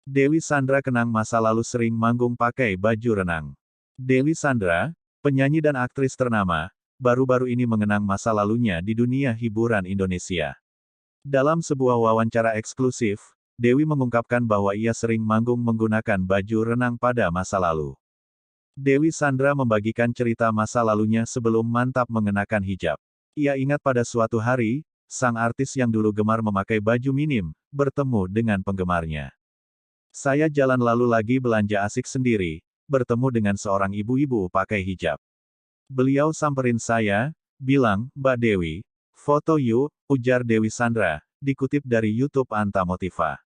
Dewi Sandra kenang masa lalu sering manggung pakai baju renang. Dewi Sandra, penyanyi dan aktris ternama, baru-baru ini mengenang masa lalunya di dunia hiburan Indonesia. Dalam sebuah wawancara eksklusif, Dewi mengungkapkan bahwa ia sering manggung menggunakan baju renang pada masa lalu. Dewi Sandra membagikan cerita masa lalunya sebelum mantap mengenakan hijab. Ia ingat pada suatu hari, sang artis yang dulu gemar memakai baju minim, bertemu dengan penggemarnya. Saya jalan lalu lagi belanja asik sendiri, bertemu dengan seorang ibu-ibu pakai hijab. Beliau samperin saya, bilang, "Mbak Dewi, foto yuk," ujar Dewi Sandra, dikutip dari YouTube Anta Motiva.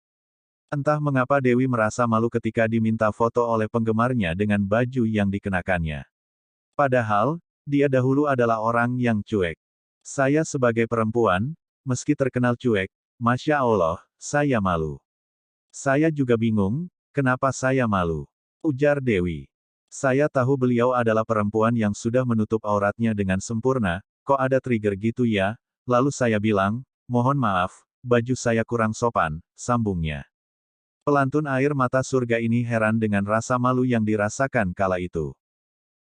Entah mengapa Dewi merasa malu ketika diminta foto oleh penggemarnya dengan baju yang dikenakannya. Padahal, dia dahulu adalah orang yang cuek. Saya sebagai perempuan, meski terkenal cuek, Masya Allah, saya malu. Saya juga bingung, kenapa saya malu, ujar Dewi. Saya tahu beliau adalah perempuan yang sudah menutup auratnya dengan sempurna, kok ada trigger gitu ya? Lalu saya bilang, mohon maaf, baju saya kurang sopan, sambungnya. Pelantun air mata surga ini heran dengan rasa malu yang dirasakan kala itu.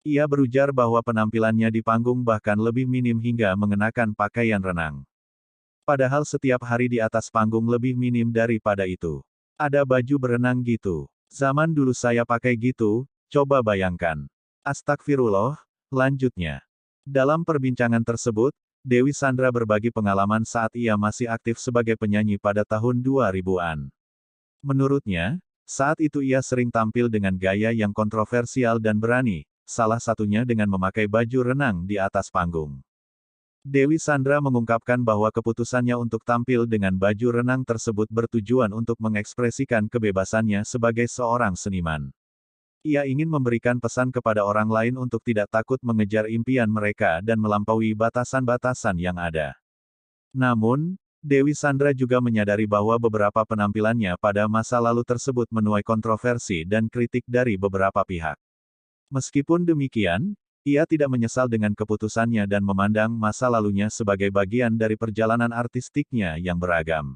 Ia berujar bahwa penampilannya di panggung bahkan lebih minim hingga mengenakan pakaian renang. Padahal setiap hari di atas panggung lebih minim daripada itu. Ada baju berenang gitu. Zaman dulu saya pakai gitu, coba bayangkan. Astagfirullah, lanjutnya. Dalam perbincangan tersebut, Dewi Sandra berbagi pengalaman saat ia masih aktif sebagai penyanyi pada tahun 2000-an. Menurutnya, saat itu ia sering tampil dengan gaya yang kontroversial dan berani, salah satunya dengan memakai baju renang di atas panggung. Dewi Sandra mengungkapkan bahwa keputusannya untuk tampil dengan baju renang tersebut bertujuan untuk mengekspresikan kebebasannya sebagai seorang seniman. Ia ingin memberikan pesan kepada orang lain untuk tidak takut mengejar impian mereka dan melampaui batasan-batasan yang ada. Namun, Dewi Sandra juga menyadari bahwa beberapa penampilannya pada masa lalu tersebut menuai kontroversi dan kritik dari beberapa pihak. Meskipun demikian, ia tidak menyesal dengan keputusannya dan memandang masa lalunya sebagai bagian dari perjalanan artistiknya yang beragam.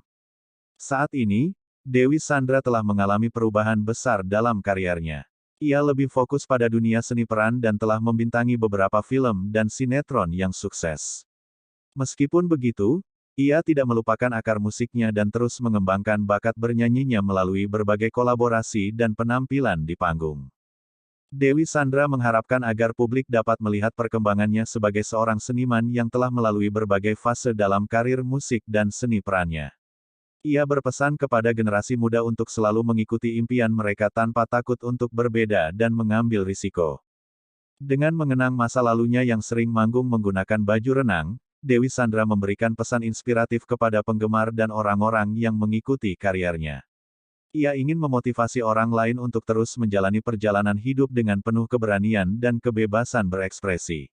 Saat ini, Dewi Sandra telah mengalami perubahan besar dalam karirnya. Ia lebih fokus pada dunia seni peran dan telah membintangi beberapa film dan sinetron yang sukses. Meskipun begitu, ia tidak melupakan akar musiknya dan terus mengembangkan bakat bernyanyinya melalui berbagai kolaborasi dan penampilan di panggung. Dewi Sandra mengharapkan agar publik dapat melihat perkembangannya sebagai seorang seniman yang telah melalui berbagai fase dalam karir musik dan seni perannya. Ia berpesan kepada generasi muda untuk selalu mengikuti impian mereka tanpa takut untuk berbeda dan mengambil risiko. Dengan mengenang masa lalunya yang sering manggung menggunakan baju renang, Dewi Sandra memberikan pesan inspiratif kepada penggemar dan orang-orang yang mengikuti karyernya. Ia ingin memotivasi orang lain untuk terus menjalani perjalanan hidup dengan penuh keberanian dan kebebasan berekspresi.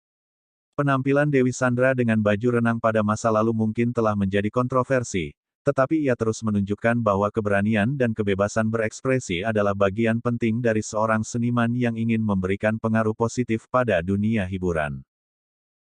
Penampilan Dewi Sandra dengan baju renang pada masa lalu mungkin telah menjadi kontroversi, tetapi ia terus menunjukkan bahwa keberanian dan kebebasan berekspresi adalah bagian penting dari seorang seniman yang ingin memberikan pengaruh positif pada dunia hiburan.